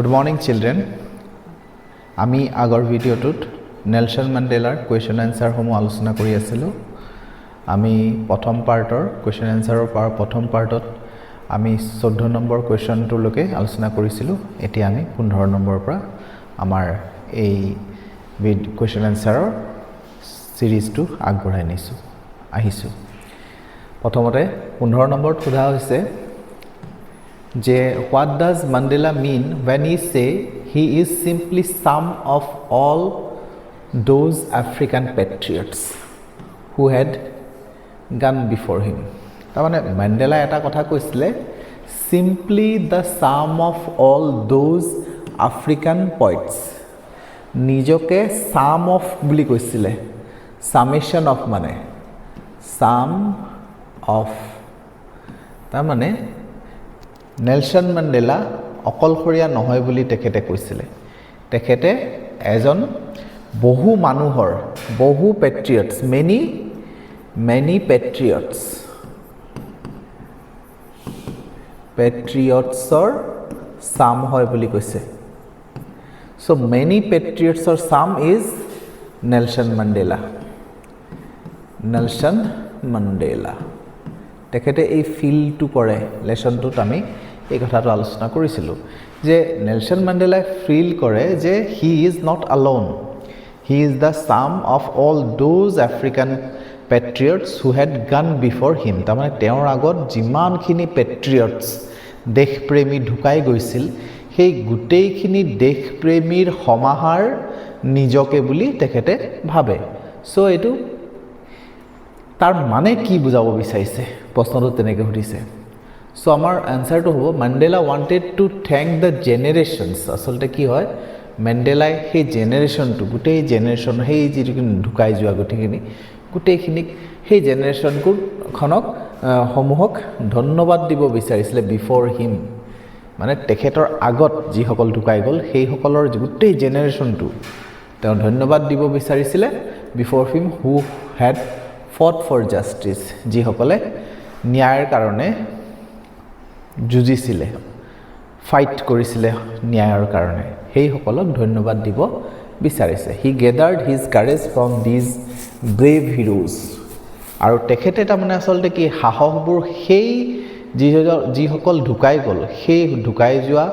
Good morning children. আমি আগৰ ভিডিঅ'টোত নেলসন মেণ্ডেলাৰ কোৱেশ্চন এনসাৰ সমূহ আলোচনা কৰি আছিলো। আমি প্ৰথম পাৰ্টৰ কোৱেশ্চন এনসাৰৰ প্ৰথম পাৰ্টত আমি 14 নম্বৰ কোৱেশ্চনটোলৈকে আলোচনা কৰিছিলো। এতিয়া আমি 15 নম্বৰৰ পৰা আমাৰ এই কোৱেশ্চন এনসাৰৰ সিৰিজটো আগবঢ়াই আহিছো। প্ৰথমতে 15 নম্বৰত সোধা হৈছে যে what does Mandela mean when he say he is simply some of all those African patriots who had gone before him? তাৰমানে মেণ্ডেলা এটা কথা কৈছিলে simply the sum of all those African poets নিজকে sum of বুলি কৈছিলে summation of মানে sum of তাৰমানে Nelson Mandela অকলশৰীয়া নহয় বুলি তেখেতে কৈছিলে। তেখেতে এজন বহু মানুহৰ বহু পেট্ৰিয়টছ many patriotsৰ সাম হয় বুলি কৈছে। So many patriotsৰ সাম is নেলসন মেণ্ডেলা। তেখেতে এই ফিলটো কৰে লেসনটোত আমি এই কথাটো আলোচনা কৰিছিলো যে নেলসন মেণ্ডেলাই ফিল কৰে যে he is not alone, he is the sum of all those African patriots who had gone before him. তাৰমানে তেওঁৰ আগত যিমানখিনি পেট্ৰিয়টছ দেশপ্ৰেমী ঢুকাই গৈছিল সেই গোটেইখিনি দেশপ্ৰেমীৰ সমাহাৰ নিজকে বুলি তেখেতে ভাবে। সো এইটো তাৰ মানে কি বুজাব বিচাৰিছে প্ৰশ্নটো তেনেকৈ সুধিছে। সো আমাৰ আনসাৰটো হ'ব Mandela wanted to thank the generations। আসলতে কি হয় মেণ্ডেলাই সেই জেনেৰেশ্যনটো গোটেই জেনেৰেশ্যন সেই যিটো ঢুকাই যোৱা গোটেইখিনিক সেই জেনেৰেশ্যনখনক সমূহক ধন্যবাদ দিব বিচাৰিছিলে বিফৰ হিম, মানে তেখেতৰ আগত যিসকল ঢুকাই গ'ল সেইসকলৰ গোটেই জেনেৰেশ্যনটো তেওঁ ধন্যবাদ দিব বিচাৰিছিলে before him who head fought for justice, যিসকলে ন্যায়ৰ কাৰণে যুঁজিছিলে ফাইট কৰিছিলে ন্যায়ৰ কাৰণে সেইসকলক ধন্যবাদ দিব বিচাৰিছে। He gathered his courage from these brave heroes. আৰু তেখেতে তাৰমানে আচলতে কি সাহসবোৰ সেই যিসকল ঢুকাই গ'ল সেই ঢুকাই যোৱা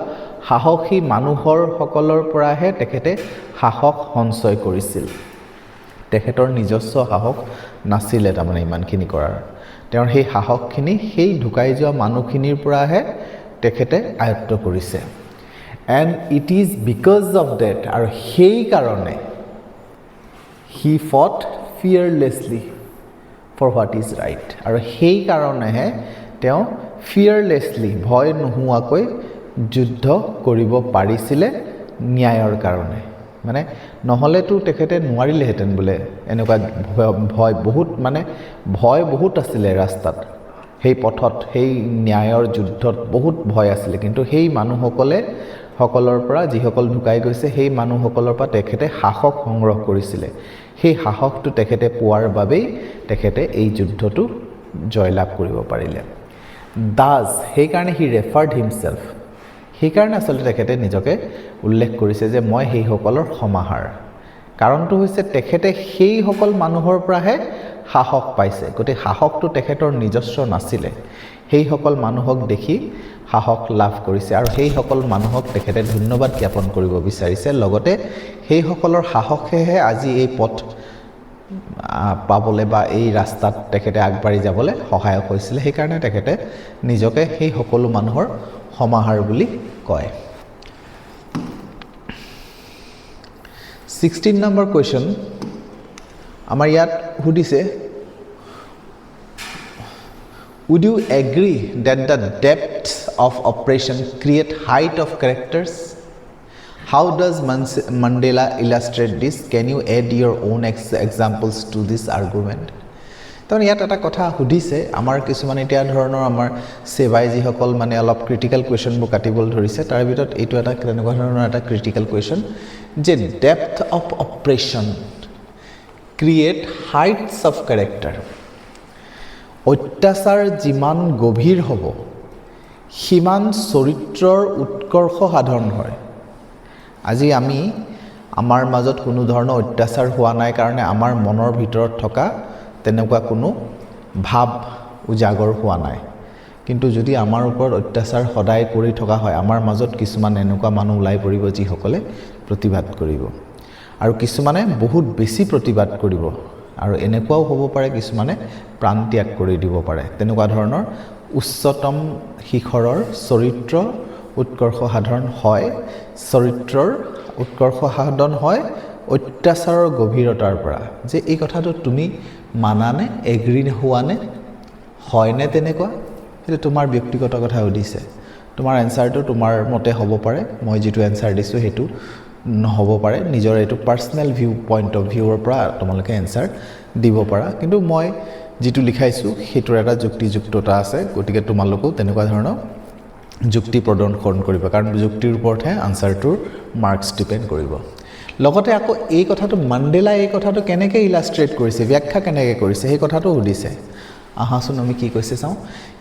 সাহসী মানুহৰ সকলৰ পৰাহে তেখেতে সাহস সঞ্চয় কৰিছিল। তেখেতৰ নিজস্ব সাহস নাছিলে তাৰমানে ইমানখিনি কৰাৰ। তেওঁৰ সেই সাহসখিনি সেই ঢুকাই যোৱা মানুহখিনিৰ পৰাহে তেখেতে আয়ত্ত কৰিছে। And it is because of that, আৰু সেই কাৰণে he fought fearlessly for what is right, আৰু সেই কাৰণেহে তেওঁ ফিয়াৰলেছলি ভয় নোহোৱাকৈ যুদ্ধ কৰিব পাৰিছিলে ন্যায়ৰ কাৰণে। মানে নহ'লেতো তেখেতে নোৱাৰিলেহেঁতেন বোলে, এনেকুৱা ভয় বহুত আছিলে ৰাস্তাত, সেই পথত সেই ন্যায়ৰ যুদ্ধত বহুত ভয় আছিলে। কিন্তু সেই মানুহসকলৰ পৰা যিসকল ঢুকাই গৈছে সেই মানুহসকলৰ পৰা তেখেতে সাহস সংগ্ৰহ কৰিছিলে। সেই সাহসটো তেখেতে পোৱাৰ বাবেই তেখেতে এই যুদ্ধটো জয়লাভ কৰিব পাৰিলে। দাজ সেইকাৰণে হি ৰেফাৰ্ড হিমছেল্ফ, সেইকাৰণে আচলতে তেখেতে নিজকে উল্লেখ কৰিছে যে মই সেইসকলৰ সমাহাৰ। কাৰণটো হৈছে তেখেতে সেইসকল মানুহৰ পৰাহে সাহস পাইছে, গতিকে সাহসটো তেখেতৰ নিজস্ব নাছিলে। সেইসকল মানুহক দেখি সাহস লাভ কৰিছে আৰু সেইসকল মানুহক তেখেতে ধন্যবাদ জ্ঞাপন কৰিব বিচাৰিছে। লগতে সেইসকলৰ সাহসেহে আজি এই পথ পাবলৈ বা এই ৰাস্তাত তেখেতে আগবাঢ়ি যাবলৈ সহায়ক হৈছিলে। সেইকাৰণে তেখেতে নিজকে সেই সকলো মানুহৰ সমাহাৰ বুলি কয়। 16 নম্বৰ কুৱেশ্যন আমাৰ ইয়াত সুধিছে would you agree that the depths of oppression create height of characters? How does Mandela illustrate this? Can you add your own examples to this argument? তাৰমানে ইয়াত এটা কথা সুধিছে আমাৰ কিছুমান এতিয়া ধৰণৰ আমাৰ সেৱাই যিসকল মানে অলপ ক্ৰিটিকেল কুৱেশ্যনবোৰ কাটিবলৈ ধৰিছে, তাৰ ভিতৰত এইটো এটা তেনেকুৱা ধৰণৰ এটা ক্ৰিটিকেল কুৱেশ্যন যে depth of operation create heights of character. অত্যাচাৰ যিমান গভীৰ হ'ব সিমান চৰিত্ৰৰ উৎকৰ্ষ সাধন হয়। আজি আমি আমাৰ মাজত কোনো ধৰণৰ অত্যাচাৰ হোৱা নাই কাৰণে আমাৰ মনৰ ভিতৰত থকা তেনেকুৱা কোনো ভাৱ উজাগৰ হোৱা নাই কিন্তু যদি আমাৰ ওপৰত অত্যাচাৰ সদায় কৰি থকা হয় আমাৰ মাজত কিছুমান এনেকুৱা মানুহ ওলাই পৰিব যিসকলে প্ৰতিবাদ কৰিব আৰু কিছুমানে বহুত বেছি প্ৰতিবাদ কৰিব আৰু এনেকুৱাও হ'ব পাৰে কিছুমানে প্ৰাণ ত্যাগ কৰি দিব পাৰে তেনেকুৱা ধৰণৰ উচ্চতম শিখৰৰ চৰিত্ৰ উৎকৰ্ষ সাধন হয় চৰিত্ৰৰ উৎকৰ্ষ সাধন হয় অত্যাচাৰৰ গভীৰতাৰ পৰা যে এই কথাটো তুমি মানানে এগ্ৰি হোৱানে হয়নে তেনেকুৱা এটা তোমাৰ ব্যক্তিগত কথা উদিছে তোমাৰ এনসাৰটো তোমাৰ মতে হ'ব পাৰে মই যেটো এনসাৰ দিছো হেতু নহব পাৰে নিজৰ এটো পাৰ্সোনাল ভিউ পইণ্ট অফ ভিউৰ পৰা তোমালোকে এনসাৰ দিব পাৰা কিন্তু মই যেটো লিখাইছো হেতুৰ এটা যুক্তিযুক্ততা আছে গতিকে তোমালোকও তেনেকুৱা ধৰণৰ যুক্তি প্ৰদৰ্শন কৰিব কাৰণ যুক্তিৰ ওপৰতহে আনসাৰটোৰ মাৰ্কস ডিপেন্ড কৰিব লগতে আকৌ এই কথাটো মণ্ডেলা এই কথাটো কেনেকৈ ইলাস্ট্ৰেট কৰিছে ব্যাখ্যা কেনেকৈ কৰিছে সেই কথাটো উদিছে আহাচোন আমি কি কৈছে চাও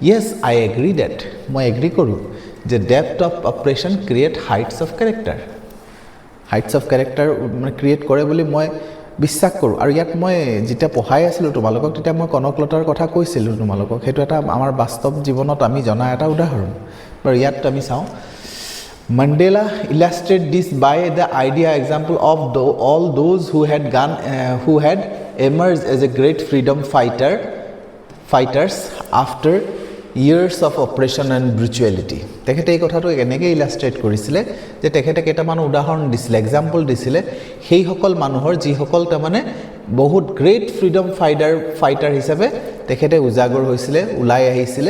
yes I agree that মই এগ্ৰি কৰো যে depth of oppression create heights of character মানে ক্ৰিয়েট কৰে বুলি মই বিশ্বাস কৰো আৰু ইয়াত মই যেটা পঢ়াই আছিল তোমালোকক তেতিয়া মই কনকলতাৰ কথা কৈছিল তোমালোকক হেতু এটা আমাৰ বাস্তৱ জীৱনত আমি জনা এটা উদাহৰণ আৰু ইয়াত আমি চাও Mandela illustrated this by the idea example of all those who had emerged as a great freedom fighters after years of oppression and brutality তেখেতে এই কথাটো এনেকৈ ইলাস্ট্ৰেট কৰিছিল যে তেখেতে কেইটামান উদাহৰণ দিছিল এক্সাম্পল দিছিল সেই সকল মানুহৰ যি সকল তাৰমানে বহুত গ্ৰেট ফ্ৰীডম ফাইটাৰ হিচাপে তেখেতে উজাগৰ হৈছিল উলাই আহিছিল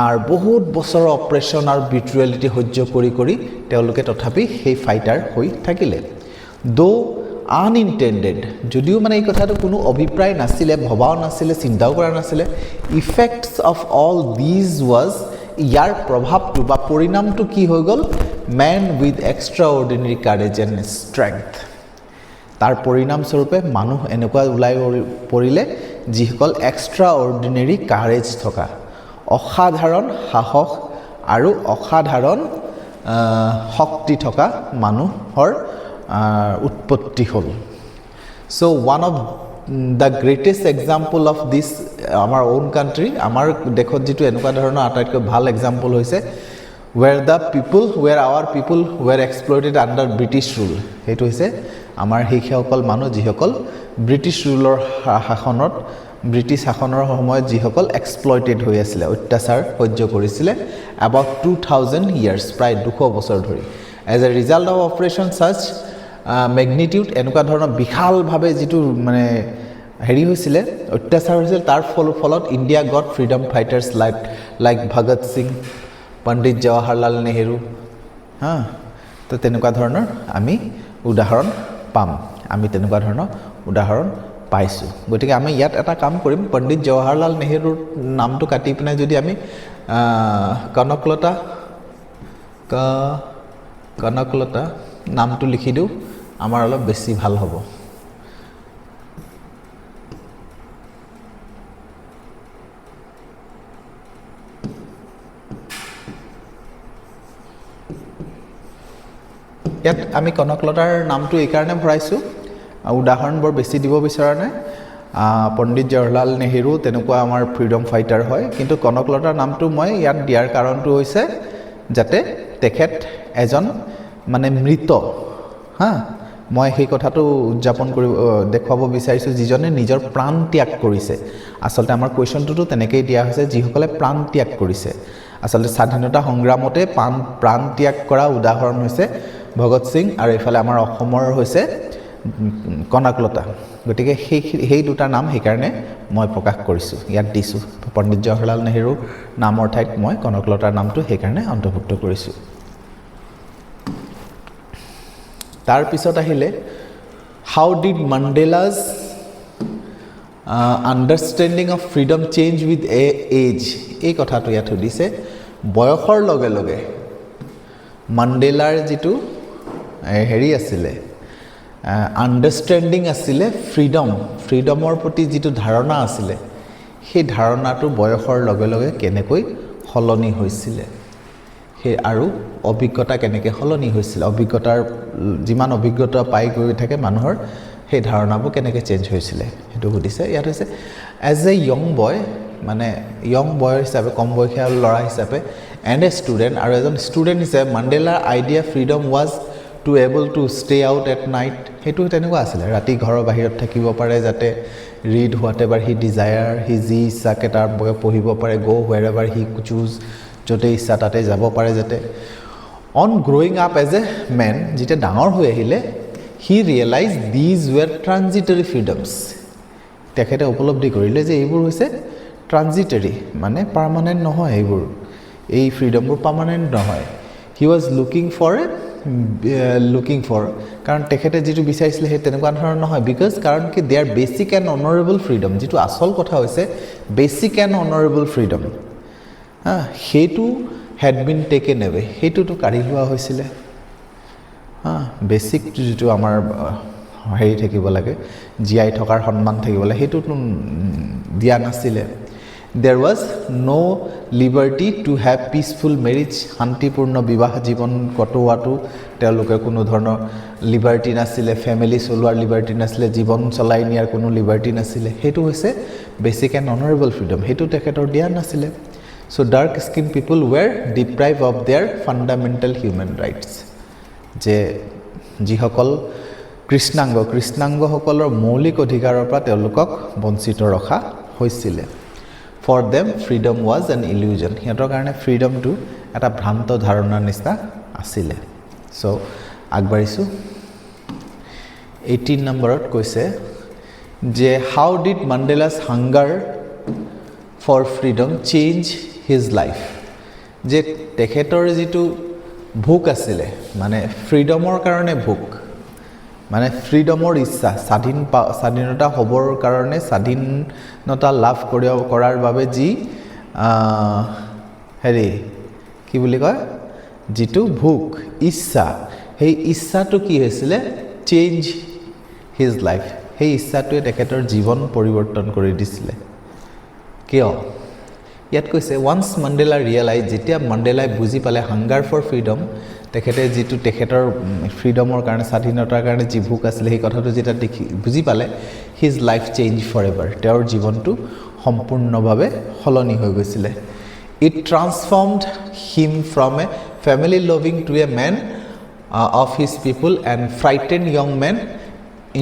আৰ বহুত বছৰ অপাৰেশন আৰু বিট্ৰুৱেলিটি সহ্য কৰি তেওঁলোকে তথাপি সেই ফাইটাৰ হৈ থাকিলে দো আনইনটেন্ডেড যদিও মানে এই কথাটো কোনো অভিপ্ৰায় নাছিলে ভবাও নাছিলে চিন্তাও কৰা নাছিলে effects of all these was year প্ৰভাৱটো বা পৰিণামটো কি হৈ গল man with extraordinary courage and strength তাৰ পৰিণাম স্বৰূপে মানুহ এনেকুৱা উলাই পৰিলে যিসকল এক্সট্ৰাঅৰ্ডিনাৰী কাৰেজ থকা অসাধাৰণ সাহস আৰু অসাধাৰণ শক্তি থকা মানুহৰ উৎপত্তি হল so one of the greatest example of this our own country আমাৰ দেখত যেটো এনেকুৱা ধৰণৰ আটাইতকৈ ভাল এক্সাম্পল হৈছে where our people were exploited under British rule হেতু হৈছে আমাৰ সেইসকল মানুহ যিসকল ব্ৰিটিছ ৰুলৰ শাসনত ব্ৰিটিছ শাসনৰ সময়ত যিসকল এক্সপ্লইটেড হৈ আছিল অত্যাচাৰ সহ্য কৰিছিল about 2000 years প্ৰায় 200 বছৰ ধৰি as a result of operation such magnitude এনেকুৱা ধৰণৰ বিশাল ভাৱে যেটো মানে হেৰি হৈছিল অত্যাচাৰ হৈছিল তাৰ ফলত India got freedom fighters like Bhagat Singh Pandit Jawaharlal Nehru তো তেনেকুৱা ধৰণৰ আমি উদাহৰণ পাম আমি তেনেকুৱা ধৰণৰ উদাহৰণ পাইছো গতিকে আমি ইয়াত এটা কাম কৰিম পণ্ডিত জৱাহৰলাল নেহেৰুৰ নামটো কাটি পিনে যদি আমি কনকলতা নামটো লিখি দিও আমাৰ অলপ বেছি ভাল হ'ব ইয়াত আমি কনকলতাৰ নামটো এই কাৰণে ভৰাইছো উদাহৰণ বৰ বেছি দিব বিচৰা নাই পণ্ডিত জৱাহৰলাল নেহেৰু তেনেকুৱা আমাৰ ফ্ৰীডম ফাইটাৰ হয় কিন্তু কনকলতাৰ নামটো মই ইয়াত দিয়াৰ কাৰণটো হৈছে যাতে তেখেত এজন মানে মৃত মই সেই কথাটো উদযাপন কৰি দেখুৱাব বিচাৰিছো যিজনে নিজৰ প্ৰাণ ত্যাগ কৰিছে আসলতে আমাৰ কোৱেশ্চনটো তেনেকৈ দিয়া হৈছে যিসকলে প্ৰাণ ত্যাগ কৰিছে আসলতে স্বাধীনতা সংগ্ৰামতে প্ৰাণ ত্যাগ কৰা উদাহৰণ হৈছে ভগত সিং আৰু ইফালে আমাৰ অসমৰ হৈছে কনকলতা গতিকে সেই দুটা নাম সেইকাৰণে মই প্ৰকাশ কৰিছো ইয়াত দিছো পণ্ডিত জৱাহৰলাল নেহেৰু নামৰ ঠাইত মই কনকলতাৰ নামটো সেইকাৰণে অন্তৰ্ভুক্ত কৰিছো তাৰ পিছত আহিলে how did Mandela's understanding of freedom change with age এই কথাটো ইয়াত দিছে বয়সৰ লগে লগে মাণ্ডেলাৰ যেটো হেৰি আছিলে আন্ডাৰষ্টেণ্ডিং আছিলে ফ্ৰীডমৰ প্ৰতি যেটো ধাৰণা আছিলে সেই ধাৰণাটো বয়সৰ লগে লগে কেনেকৈ হলনি হৈছিল সেই আৰু অভিজ্ঞতা কেনেকৈ সলনি হৈছিল অভিজ্ঞতাৰ যিমান অভিজ্ঞতা পাই গৈ থাকে মানুহৰ সেই ধাৰণাবোৰ কেনেকৈ চেঞ্জ হৈছিলে সেইটো সুধিছে ইয়াত হৈছে এজ এ য়ং বয় মানে য়ং বয় হিচাপে কম বয়সীয়া ল'ৰা হিচাপে এণ্ড এ ষ্টুডেণ্ট আৰু এজন ষ্টুডেণ্ট হিচাপে মাণ্ডেলাৰ idea freedom was to able to stay out at night সেইটো তেনেকুৱা আছিলে ৰাতি ঘৰৰ বাহিৰত থাকিব পাৰে যাতে read whatever he desire he যি ইচ্ছাকে তাৰ বগে পঢ়িব পাৰে গ' হুৱেৰ এভাৰ হি চুজ য'তে ইচ্ছা তাতে যাব পাৰে যাতে on growing up as a man যেতিয়া ডাঙৰ হৈ আহিলে he realise these were transitory freedoms তেখেতে উপলব্ধি কৰিলে যে এইবোৰ হৈছে ট্ৰানজিটৰী মানে পাৰ্মানেণ্ট নহয় এইবোৰ এই ফ্ৰীডমবোৰ পাৰ্মানেণ্ট নহয় হি ৱাজ লুকিং ফৰ কাৰণ তেখেতে যিটো বিচাৰিছিলে সেই তেনেকুৱা ধৰণৰ নহয় বিকজ কাৰণ কি they are basic and honourable freedom যিটো আচল কথা হৈছে বেচিক এণ্ড অনাৰেবল ফ্ৰীডম সেইটো হেড বিন টেকেন এৱে সেইটোতো কাঢ়ি লোৱা হৈছিলে বেচিক যিটো আমাৰ হেৰি থাকিব লাগে জীয়াই থকাৰ সন্মান থাকিব লাগে সেইটোতো দিয়া নাছিলে there was no' liberty to have peaceful marriage শান্তিপূৰ্ণ বিবাহ জীৱন কটোৱাটো তেওঁলোকে কোনো ধৰণৰ লিবাৰ্টি নাছিলে ফেমিলি চলোৱাৰ লিবাৰ্টি নাছিলে জীৱন চলাই নিয়াৰ কোনো লিবাৰ্টি নাছিলে সেইটো হৈছে বেচিক এণ্ড অনাৰেবল ফ্ৰীডম সেইটো তেখেতৰ দিয়া নাছিলে so' dark skin people were deprive of their fundamental human rights যে যিসকল কৃষ্ণাংগসকলৰ মৌলিক অধিকাৰৰ পৰা তেওঁলোকক বঞ্চিত ৰখা হৈছিলে for them freedom was an illusion সিহঁতৰ কাৰণে ফ্ৰীডমটো এটা ভ্ৰান্ত ধাৰণাৰ নিচিনা আছিলে চ' আগবাঢ়িছোঁ 18 নম্বৰত কৈছে যে how did Mandela's hunger for freedom change his life যে তেখেতৰ যিটো ভোক আছিলে মানে ফ্ৰীডমৰ কাৰণে ভোক মানে ফ্ৰীডমৰ ইচ্ছা স্বাধীনতা হ'বৰ কাৰণে স্বাধীনতা লাভ কৰাৰ বাবে যি হেৰি কি বুলি কয় যিটো ভোক ইচ্ছা সেই ইচ্ছাটো কি হৈছিলে চেঞ্জ হিজ লাইফ সেই ইচ্ছাটোৱে তেখেতৰ জীৱন পৰিৱৰ্তন কৰি দিছিলে কিয় ইয়াত কৈছে ওৱান্স মাণ্ডেলা ৰিয়েলাইজ যেতিয়া মাণ্ডেলাই বুজি পালে হাংগাৰ ফৰ ফ্ৰীডম তেখেতে যিটো তেখেতৰ ফ্ৰীডমৰ কাৰণে স্বাধীনতাৰ কাৰণে যি ভোক আছিলে সেই কথাটো যেতিয়া বুজি পালে his life change forever তেওঁৰ জীৱনটো সম্পূৰ্ণভাৱে সলনি হৈ গৈছিলে it transformed him from a family loving to a man of his people and frighten young man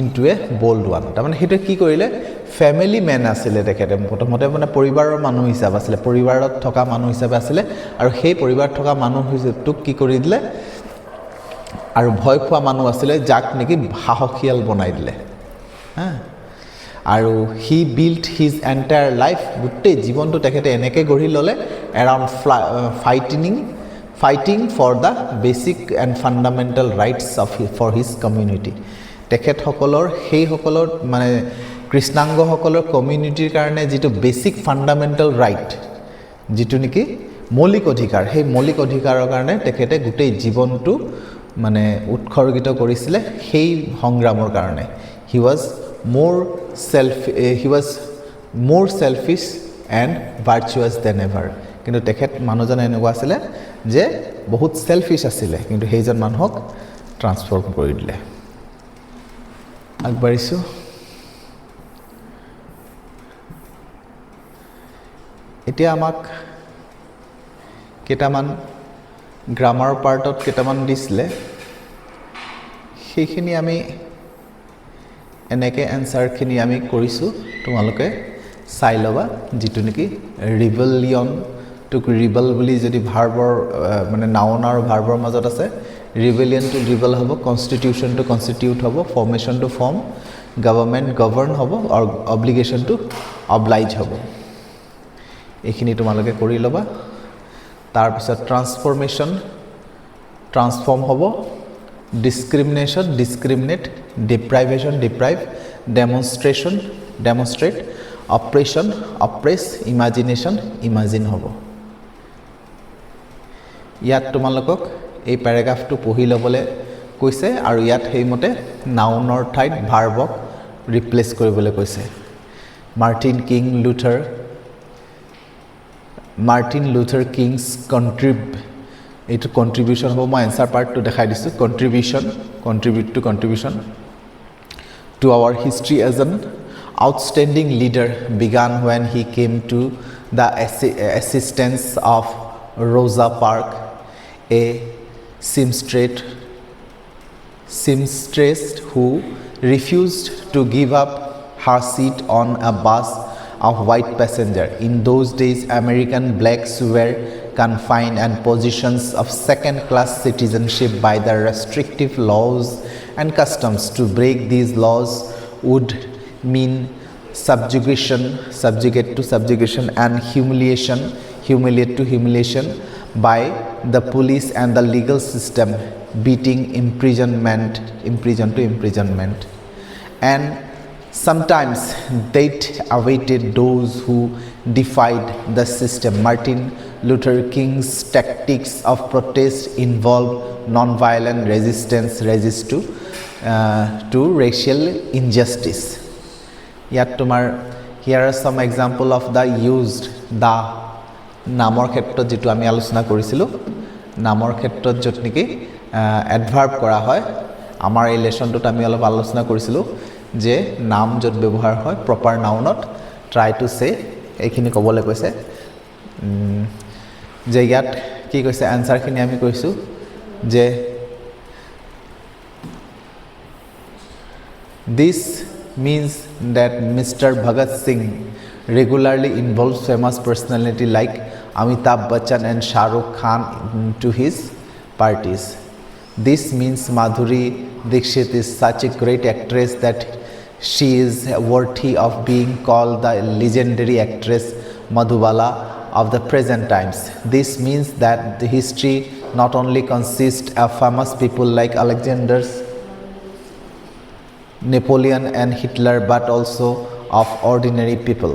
into a bold one তাৰমানে সেইটোৱে কি কৰিলে ফেমিলি মেন আছিলে তেখেতে প্ৰথমতে মানে পৰিবাৰৰ মানুহ হিচাপে আছিলে পৰিবাৰত থকা মানুহ হিচাপে আছিলে আৰু সেই পৰিবাৰত থকা মানুহ হিচাপটোক কি কৰি দিলে আৰু ভয় খোৱা মানুহ আছিলে যাক নেকি সাহসীয়াল বনাই দিলে আৰু he build his entire life গোটেই জীৱনটো তেখেতে এনেকৈ গঢ়ি ল'লে around fighting for the basic and fundamental rights for his community তেখেতসকলৰ সেইসকলৰ মানে কৃষ্ণাংগসকলৰ কমিউনিটিৰ কাৰণে যিটো বেচিক ফাণ্ডামেণ্টেল ৰাইট যিটো নেকি মৌলিক অধিকাৰ সেই মৌলিক অধিকাৰৰ কাৰণে তেখেতে গোটেই জীৱনটো মানে উৎসৰ্গিত কৰিছিলে সেই সংগ্ৰামৰ কাৰণে হি ৱাজ মোৰ চেলফিছ এণ্ড ভাৰ্চুৱাছ দেন এভাৰ কিন্তু তেখেত মানুহজন এনেকুৱা আছিলে যে বহুত চেলফিছ আছিলে কিন্তু সেইজন মানুহক ট্ৰান্সফৰ্ম কৰি দিলে আগবাঢ়িছোঁ এতিয়া আমাক কেইটামান গ্ৰামাৰ পাৰ্টত কেইটামান দিছিলে সেইখিনি আমি এনেকৈ এনচাৰখিনি আমি কৰিছোঁ তোমালোকে চাই ল'বা যিটো নেকি ৰিভেলিয়নটোক ৰিবেল বুলি যদি ভাৰ্বৰ মানে নাউন আৰু ভাৰ্বৰ মাজত আছে ৰিভেলিয়নটো ৰিবেল হ'ব কনষ্টিটিউশ্যনটো কনষ্টিটিউট হ'ব ফৰ্মেশ্যনটো ফৰ্ম গভৰ্ণমেণ্ট গভৰ্ণ হ'ব আৰু অব্লিগেশ্যনটো অব্লাইজ হ'ব এইখিনি তোমালোকে কৰি ল'বা তাৰপিছত ট্ৰান্সফৰ্ম হ'ব ডিছক্ৰিমিনেশ্যন ডিছক্ৰিমিনেট ডিপ্ৰাইভেশ্যন ডিপ্ৰাইভ ডেমনষ্ট্ৰেট অপ্ৰেশ্যন অপ্ৰেছ ইমাজিনেশ্যন ইমাজিন হ'ব ইয়াত তোমালোকক এই পেৰাগ্ৰাফটো পঢ়ি ল'বলৈ কৈছে আৰু ইয়াত সেইমতে নাউনৰ ঠাইত ভাৰ্বক ৰিপ্লেচ কৰিবলৈ কৈছে মাৰ্টিন লুথাৰ কিংছ এইটো কন্ট্ৰিবিউশন হ'ব মই এনসাৰ পাৰ্টটো দেখাই দিছোঁ contribute to our history as an outstanding leader began when he came to the assistance of Rosa Parks, a seamstress who refused to give up her seat on a bus of white passengers. In those days, American blacks were confined and positions of second-class citizenship by the restrictive laws and customs. To break these laws would mean subjugate to subjugation and humiliate to humiliation by the police and the legal system, beating, imprisonment to imprisonment. And sometimes death awaited those who defied the system. Martin Luther King's tactics of protest involved non-violent resistance to racial injustice. Yet here are some example of the used the নামৰ ক্ষেত্ৰত যেটো আমি আলোচনা কৰিছিলো নামৰ ক্ষেত্ৰত যত নেকি অ্যাডভাৰ্ব কৰা হয় আমাৰ এই লেসনটোত আমি অলপ আলোচনা কৰিছিলো যে নাম যত ব্যৱহাৰ হয় প্ৰপাৰ নাউনত ট্ৰাই টু সে এইখিনি কবলৈ কৈছে যে ইয়াত কি কৈছে আনসাৰ খিনি আমি কৈছো যে this means that Mr. Bhagat Singh regularly involves famous personality like Amitabh Bachchan and Shah Rukh Khan to his parties. This means Madhuri Dixit is such a great actress that she is worthy of being called the legendary actress Madhubala of the present times. This means that the history not only consists of famous people like Alexander, Napoleon and Hitler, but also of ordinary people.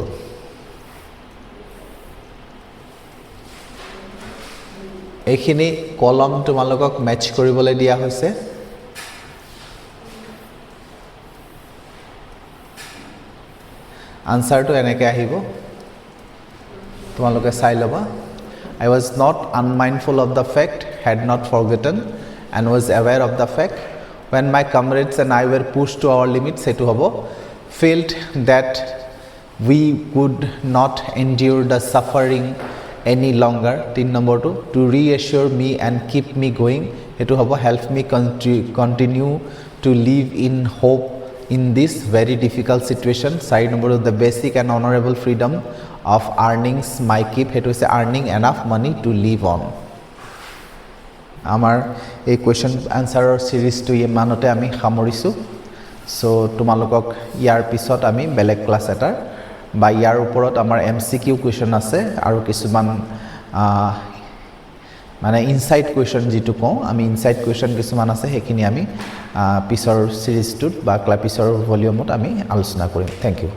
এইখিনি কলম তোমালোকক match কৰিবলৈ দিয়া হৈছে আনসাৰটো এনেকৈ আহিব তোমালোকে চাই লবা I was not unmindful of the fact, had not forgotten and was aware of the fact when my comrades and I were pushed to our limits সেটো হ'ব felt that we could not endure the suffering any longer 3 number 2 to reassure me and keep me going etu hobo help me continue to live in hope in this very difficult situation side number 2 the basic and honorable freedom of earnings my keep etu is earning enough money to live on amar ei question answer series to manote ami khamorisu so tumalokok yar pisot ami belek class etar বা ইয়াৰ ওপৰত আমাৰ MCQ question আছে আৰু কিছুমান মানে insight question যেটো কওঁ আমি ইনসাইট কোৱেশ্চন কিছুমান আছে হেখিনি আমি পিছৰ সিৰিজটোত বা ক্লাপিছৰ ভলিউমত আমি আলোচনা কৰিম থ্যাংক ইউ